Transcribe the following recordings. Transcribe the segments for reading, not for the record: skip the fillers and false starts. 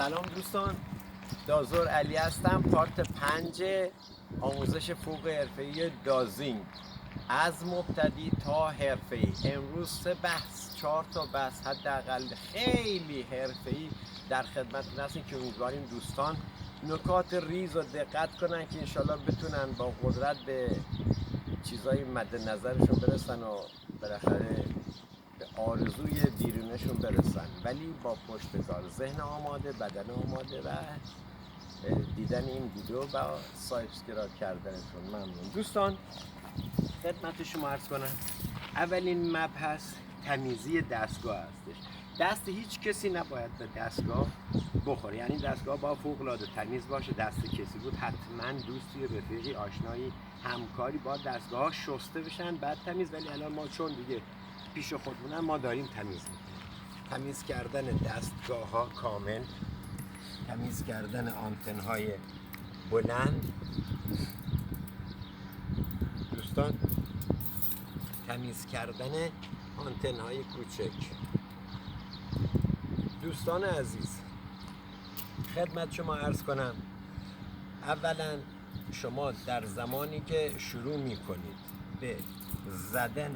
سلام دوستان، دازور علی هستم. پارت 5 آموزش فوق حرفه‌ای دازینگ از مبتدی تا حرفه‌ای. امروز 3 بحث، 4 تا بحث حداقل خیلی حرفه‌ای در خدمتتون هستیم که امیدواریم دوستان نکات ریز و دقت کنن که انشالله بتونن با قدرت به چیزای مد نظرشون برسن و بالاخره به آرزوی بیرونشون برسن، ولی با پشتکار، ذهن آماده، بدن آماده و دیدن این ویدیو و سابسکرایب کردنتون. ممنون دوستان. خدمت شما عرض کنم اولین مبحث تمیزی دستگاه هستش. دست هیچ کسی نباید به دستگاه بخوره، یعنی دستگاه با فوق العاده تمیز باشه. دست کسی بود حتما دوستی، رفیقی، آشنایی، همکاری با دستگاه ها شسته بشن بعد تمیز، ولی الان ما چون دیگه پیش خودمونم ما داریم تمیز میکنیم. تمیز کردن دستگاه ها کامل، تمیز کردن آنتن های بلند دوستان، تمیز کردن آنتن های کوچک. دوستان عزیز، خدمت شما عرض کنم اولا شما در زمانی که شروع می کنید به زدن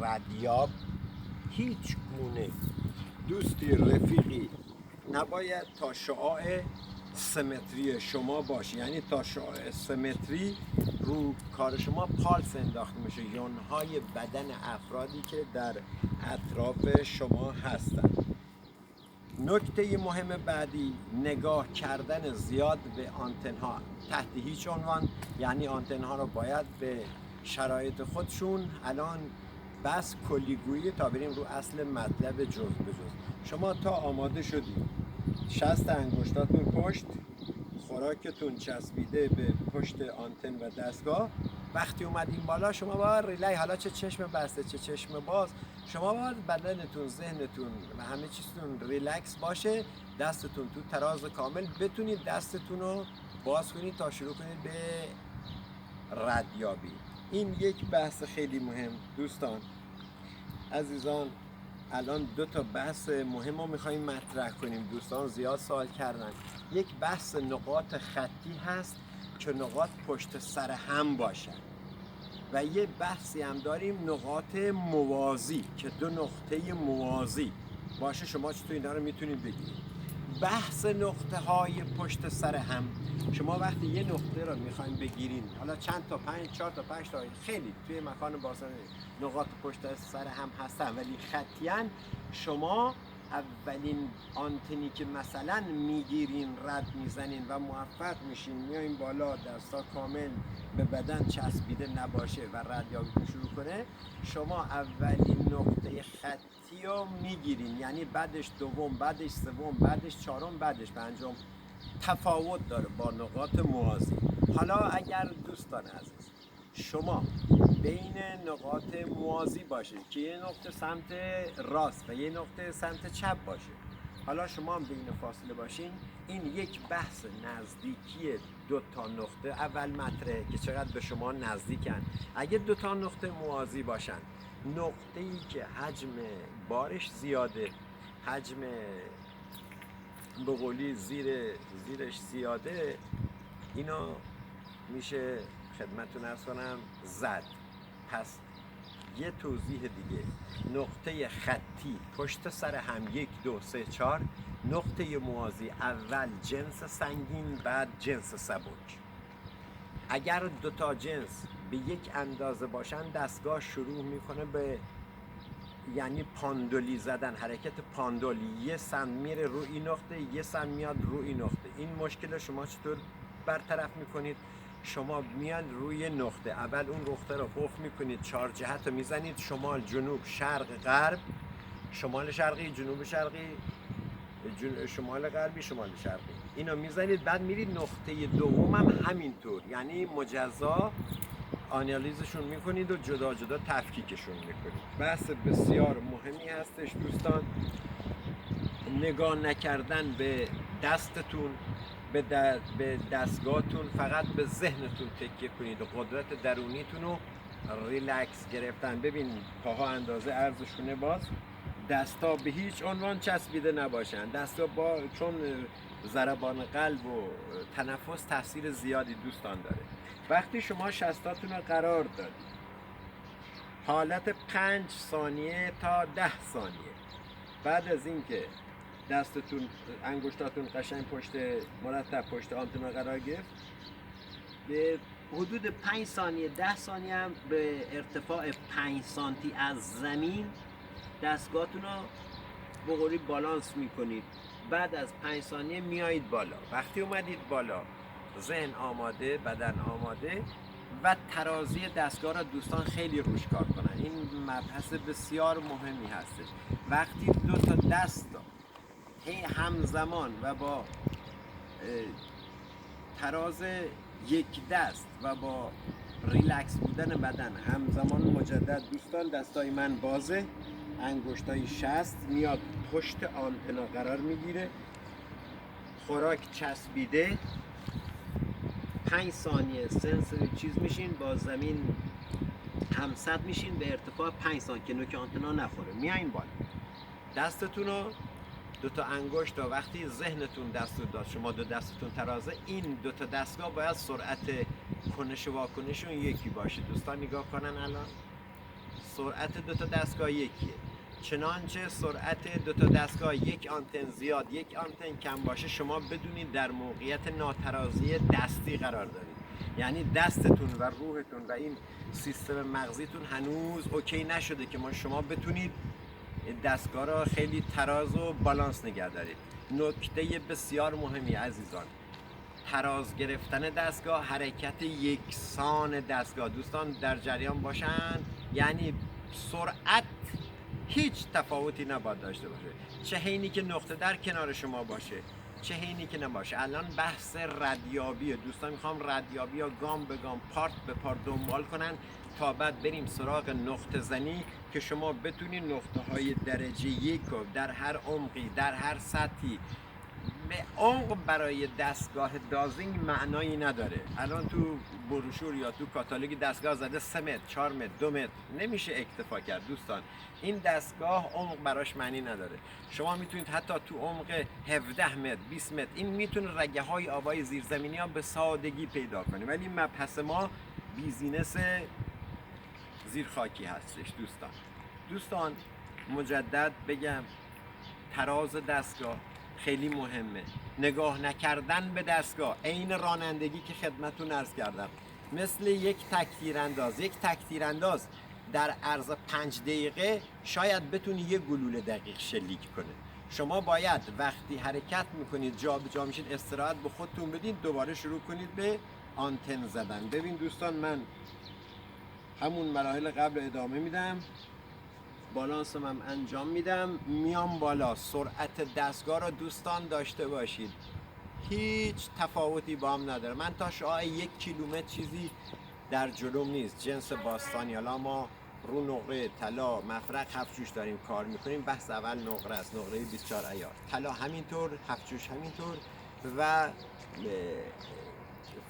ردیاب هیچ گونه دوستی، رفیقی نباید تا شعاع سمتری شما باشه، یعنی تا شعاع سمتری رو کار شما پالس انداخته میشه، یونهای بدن افرادی که در اطراف شما هستند. نکته مهم بعدی، نگاه کردن زیاد به آنتن ها تحت هیچ عنوان، یعنی آنتن ها رو باید به شرایط خودشون الان بس کلیگویی تا بریم رو اصل مطلب جز به جز. شما تا آماده شدید، شست انگشتاتون پشت، خوراکتون چسبیده به پشت آنتن و دستگاه، وقتی اومدین بالا شما باید ریلی، حالا چه چشم بسته چه چشم باز، شما باید بدنتون، ذهنتون و همه چیزتون ریلکس باشه، دستتون تو تراز کامل، بتونید دستتون رو باز کنید تا شروع کنید به ردیابی. این یک بحث خیلی مهم دوستان عزیزان. الان 2 تا بحث مهم رو میخواییم مطرح کنیم. دوستان زیاد سوال کردن. یک بحث نقاط خطی هست که نقاط پشت سر هم باشن و یه بحثی هم داریم نقاط موازی که 2 نقطه موازی باشه. شما چطور اینا رو میتونید بگیرید؟ بحث نقطه های پشت سر هم، شما وقتی یه نقطه رو میخوایم بگیرین، حالا چند تا 5 4 تا 5 تا خیلی توی مکان بازار نقاط پشت سر هم هستن، ولی خطیان شما اولین آنتنی که مثلا میگیرین، رد میزنین و موفق میشین میایین بالا، دستا کامل به بدن چسبیده نباشه و ردیابیتون شروع کنه، شما اولین نقطه خطی رو میگیرین، یعنی بعدش دوم، بعدش سوم، بعدش چهارم، بعدش پنجم. تفاوت داره با نقاط موازی. حالا اگر دوستان عزیز شما بین نقاط موازی باشه که یه نقطه سمت راست و یه نقطه سمت چپ باشه، حالا شما هم بین فاصله باشین، این یک بحث نزدیکی 2 تا نقطه اول مطرحه که چقدر به شما نزدیکن. اگه 2 تا نقطه موازی باشن، نقطه‌ای که حجم بارش زیاده، حجم به قولی زیرش زیاده، اینا میشه خدمتتون عرض کنم زد. پس یه توضیح دیگه، نقطه خطی پشت سر هم 1 2 3 4، نقطه موازی اول جنس سنگین بعد جنس سبک. اگر 2 تا جنس به یک اندازه باشن، دستگاه شروع میکنه به یعنی پاندولی زدن، حرکت پاندولی، یه سم میره رو این نقطه، یه سم میاد رو این نقطه. این مشکل شما چطور برطرف میکنید؟ شما میاد روی نقطه، اول اون نقطه رو قفل میکنید، 4 جهت رو میزنید، شمال، جنوب، شرق، غرب، شمال شرقی، جنوب شرقی، شمال غربی، شمال شرقی، اینو میزنید. بعد میرید نقطه دوم هم همینطور، یعنی مجزا آنالیزشون میکنید و جدا جدا تفکیکشون میکنید. بحث بسیار مهمی هستش دوستان. نگاه نکردن به دستتون، به دستگاهتون، فقط به ذهنتون تکیه کنید و قدرت درونیتون رو ریلکس گرفتن. ببین پاها اندازه عرضشونه باز، دستا به هیچ عنوان چسبیده نباشن. دستا چون ضربان قلب و تنفس تاثیر زیادی دوستان داره. وقتی شما شستاتون رو قرار دادید حالت 5 ثانیه تا 10 ثانیه بعد از اینکه دستتون انگشتاتون قشنگ مرتب پشت آنتنا قرار گرفت، به حدود 5 ثانیه 10 ثانیه هم به ارتفاع 5 سانتی از زمین دستگاهتون رو به قولی بالانس میکنید. بعد از 5 ثانیه میایید بالا. وقتی اومدید بالا ذهن آماده، بدن آماده و ترازی دستگاه را دوستان خیلی روش کار کنن. این مبحث بسیار مهمی هستش. وقتی دو تا دست همزمان و با تراز یک دست و با ریلکس بودن بدن همزمان مجدد دوستان دستای من بازه، انگشتای شست میاد پشت آنتنا قرار میگیره، خوراک چسبیده، 5 ثانیه سنسور چیز میشین با زمین همسد میشین به ارتفاع 5 ثانیه که نوک آنتنا نخوره. میایین بالا، دستتون رو دو تا انگشت و وقتی ذهنتون دست داد شما دو دستتون ترازه، این دو تا دستگاه باید سرعت کنش و واکنشون یکی باشه. دوستان نگاه کنن الان سرعت دو تا دستگاه یکیه، چنانچه سرعت دو تا دستگاه یک آنتن زیاد یک آنتن کم باشه شما بدونید در موقعیت ناترازی دستی قرار دارید. یعنی دستتون و روحتون و این سیستم مغزیتون هنوز اوکی نشده که شما بتونید دستگاه را خیلی تراز و بالانس نگه دارید. نکته بسیار مهمی عزیزان، تراز گرفتن دستگاه، حرکت یکسان دستگاه. دوستان در جریان باشن، یعنی سرعت هیچ تفاوتی نباید داشته باشه، چه حینی که نقطه در کنار شما باشه چه حینی که نباشه. الان بحث ردیابیه دوستان، میخوام ردیابی یا گام به گام پارت به پارت دنبال کنن تا بعد بریم سراغ نقطه زنی که شما بتونید نقطه های درجه یک رو در هر عمقی در هر سطحی. به عمق برای دستگاه دازینگ معنایی نداره. الان تو بروشور یا تو کاتالوگ دستگاه زده 3 متر 4 متر 2 متر، نمیشه اکتفا کرد دوستان. این دستگاه عمق براش معنی نداره. شما میتونید حتی تو عمق 17 متر 20 متر این میتونه رگه های آبای زیرزمینی ها به سادگی پیدا کنه، ولی مبحث ما بیزینس زیرخاکی هستش. دوستان مجدد بگم تراز دستگاه خیلی مهمه. نگاه نکردن به دستگاه عین رانندگی که خدمتتون عرض کردم، مثل یک تک‌تیرانداز در عرض 5 دقیقه شاید بتونی یک گلوله دقیق شلیک کنه. شما باید وقتی حرکت میکنید جا به جا میشید استراحت به خودتون بدین، دوباره شروع کنید به آنتن زدن. ببین دوستان من همون مراحل قبل ادامه میدم، بالانسم هم انجام میدم، میام بالا. سرعت دستگاه رو دوستان داشته باشید، هیچ تفاوتی با هم نداره. من تا شعاع 1 کیلومتر چیزی در جلوم نیست. جنس باستانی، حالا ما رو نقره طلا مفرق 7 جوش داریم کار میکنیم. بحث اول نقره است، نقره 24 عیار، طلا همینطور، 7 جوش همینطور و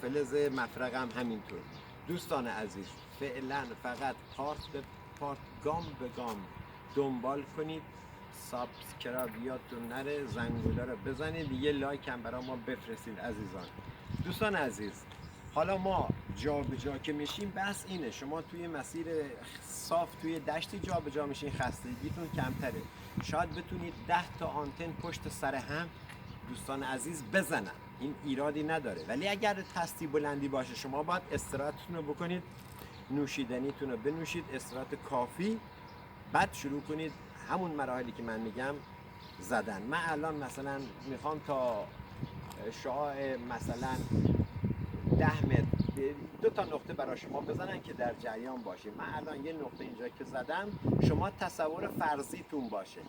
فلز مفرق هم همینطور. دوستان عزیز فعلا فقط پارت به پارت گام به گام دنبال کنید. سابسکرایب یادتون نره، زنگوله رو بزنید، یه لایک هم برای ما بفرستید عزیزان. دوستان عزیز حالا ما جا به جا که میشیم بس اینه، شما توی مسیر صاف توی دشتی جا به جا میشین خستگیتون کمتره. شاید بتونید 10 تا آنتن پشت سر هم دوستان عزیز بزنن، این ایرادی نداره. ولی اگر تستی بلندی باشه شما باید استراحتتون رو بکنید، نوشیدنیتون رو بنوشید استراحت کافی، بعد شروع کنید همون مراحلی که من میگم زدن. من الان مثلا میخوام تا شعاع مثلا 10 متر 2 تا نقطه برای شما بزنن که در جریان باشیم. من الان یه نقطه اینجا که زدم شما تصور فرضیتون باشه،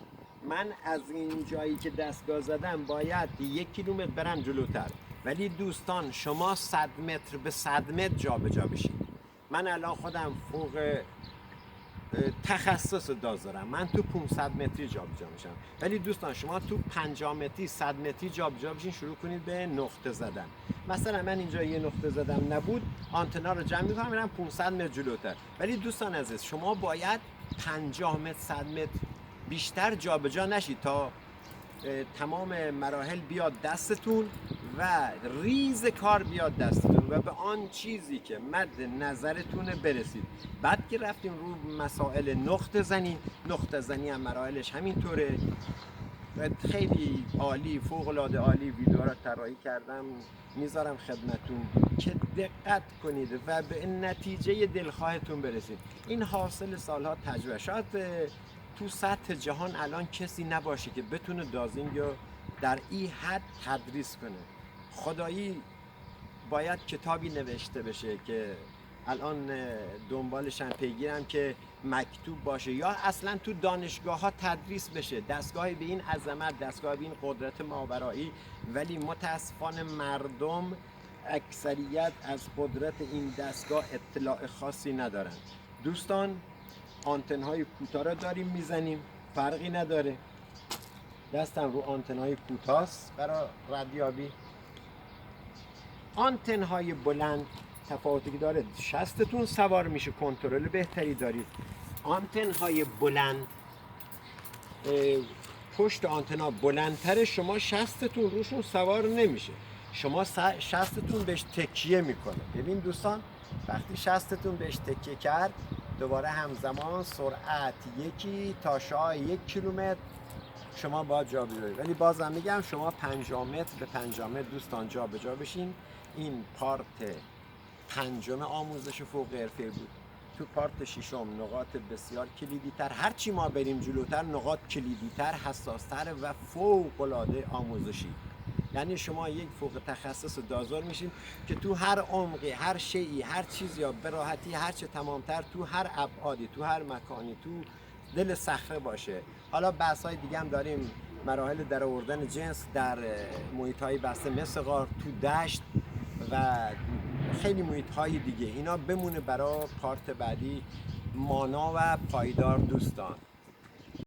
من از این جایی که دستگاه زدم باید 1 کیلومتر برم جلوتر، ولی دوستان شما 100 متر به 100 متر جا به جا بشید. من الان خودم فوق تخصص داز دارم، من تو 500 متری جا به جا میشم، ولی دوستان شما تو 50 متری 100 متری جا به جا بشین، شروع کنید به نقطه زدن. مثلا من اینجا یه نقطه زدم نبود، آنتنا رو جمع میکنم میرم 500 متر جلوتر. ولی دوستان عزیز شما باید 50 متر 100 متر بیشتر جابجا نشید تا تمام مراحل بیاد دستتون و ریز کار بیاد دستتون و به آن چیزی که مد نظرتونه برسید. بعد که رفتیم رو مسائل نقطه زنی هم مراحلش همینطوره. خیلی عالی، فوق العاده عالی ویدیو را طراحی کردم، میذارم خدمتون که دقت کنید و به نتیجه دلخواهتون برسید. این حاصل سالها تجربه. شاید تو سطح جهان الان کسی نباشه که بتونه دازینگ رو در این حد تدریس کنه. خدایی باید کتابی نوشته بشه که الان دنبالشم پیگیرم که مکتوب باشه یا اصلا تو دانشگاه ها تدریس بشه، دستگاهی به این عظمت، دستگاهی به این قدرت ماورایی. ولی متاسفانه مردم اکثریت از قدرت این دستگاه اطلاع خاصی ندارن. دوستان آنتن های کوتاه را داریم میزنیم، فرقی نداره، دستم رو آنتن های کوتاه است برای ردیابی. آنتن های بلند تفاوتی که داره، شستتون سوار میشه، کنترل بهتری دارید. آنتن های بلند پشت آنتنا بلندتره، شما شستتون روشون سوار نمیشه، شما شستتون بهش تکیه میکنه. ببین دوستان، وقتی شستتون بهش تکیه کرد دوباره همزمان سرعت یکی تا شاید 1 کیلومتر شما باید جا بجا. ولی بازم میگم شما 50 متر به 50 متر دوستان جا به جا بشین. این پارت 5 آموزش فوق حرفه بود. تو پارت 6 نقاط بسیار کلیدی تر، هرچی ما بریم جلوتر نقاط کلیدی تر، حساس تر و فوق العاده آموزشی. یعنی شما یک فوق تخصص دازور میشین که تو هر عمقی، هر شیئی، هر چیزی یا به راحتی هر چه تمامتر تو هر ابعادی، تو هر مکانی، تو دل صخره باشه. حالا بحث‌های دیگه هم داریم، مراحل در آوردن جنس در محیط‌های بسته مثل غار، تو دشت و خیلی محیط‌های دیگه. اینا بمونه برای پارت بعدی، مانا و پایدار دوستان.